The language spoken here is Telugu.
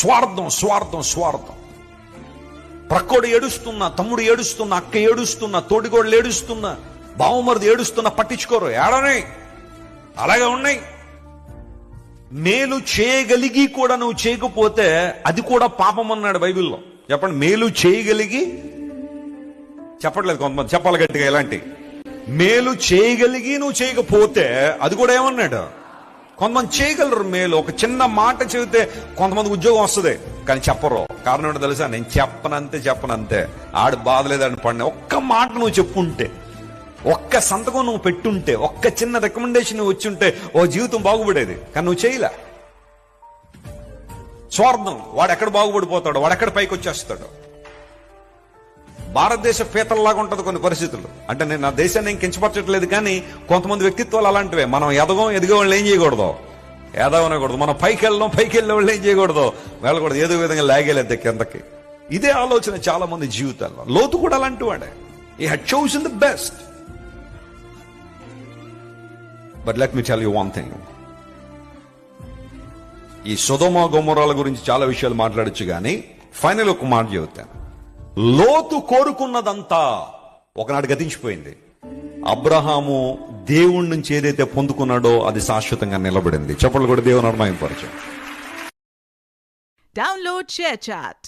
స్వార్థం స్వార్థం స్వార్థం. ప్రక్కోడు ఏడుస్తున్నా, తమ్ముడు ఏడుస్తున్నా, అక్క ఏడుస్తున్నా, తోడిగోళ్ళు ఏడుస్తున్నా, బావమరిది ఏడుస్తున్నా పట్టించుకోరు. ఏడనే అలాగే ఉన్నాయి. మేలు చేయగలిగి కూడా నువ్వు చేయకపోతే అది కూడా పాపం అన్నాడు బైబిల్లో. చెప్పండి, మేలు చేయగలిగి, చెప్పట్లేదు కొంతమంది, చెప్పాలి గట్టిగా. ఎలాంటి మేలు చేయగలిగి నువ్వు చేయకపోతే అది కూడా ఏమన్నాడు? కొంతమంది చేయగలరు మేలు, ఒక చిన్న మాట చెబితే కొంతమంది ఉద్యోగం వస్తుంది, కానీ చెప్పరు. కారణం ఏంటో తెలుసా? నేను చెప్పనంతే ఆడు బాధలేదని పడిన ఒక్క మాట నువ్వు చెప్పుంటే, ఒక్క సంతకం నువ్వు పెట్టుంటే, ఒక్క చిన్న రికమెండేషన్ నువ్వు వచ్చుంటే ఓ జీవితం బాగుపడేది. కానీ నువ్వు చేయలే. స్వార్థం. వాడు ఎక్కడ బాగుపడిపోతాడు, వాడు ఎక్కడ పైకి వచ్చేస్తాడు. భారతదేశ పీతల్లాగా ఉంటుంది కొన్ని పరిస్థితులు. అంటే నేను నా దేశాన్ని ఏం కించపరచట్లేదు, కానీ కొంతమంది వ్యక్తిత్వాలు అలాంటివే. మనం ఎదిగే వాళ్ళు ఏం చేయకూడదు, ఎదవనకూడదు. మనం పైకి వెళ్ళే వాళ్ళు ఏం చేయకూడదు, వెళ్ళకూడదు. ఏదో విధంగా లాగేలేదు కిందకి. ఇదే ఆలోచన చాలా మంది జీవితాల్లో. లోతు కూడా అలాంటి వాడే. He had chosen the best. But let me tell you one thing. ఈ సొదొమ గొమొర్రాల గురించి చాలా విషయాలు మాట్లాడొచ్చు, కానీ ఫైనల్ ఒక మాట చెబుతాను. లోతు కోరుకున్నదంతా ఒకనాడు గతించిపోయింది. అబ్రహాము దేవుడి నుంచి ఏదైతే పొందుకున్నాడో అది శాశ్వతంగా నిలబడింది. చెప్పలు కూడా దేవుని అర్మయింపరచు. Download ShareChat.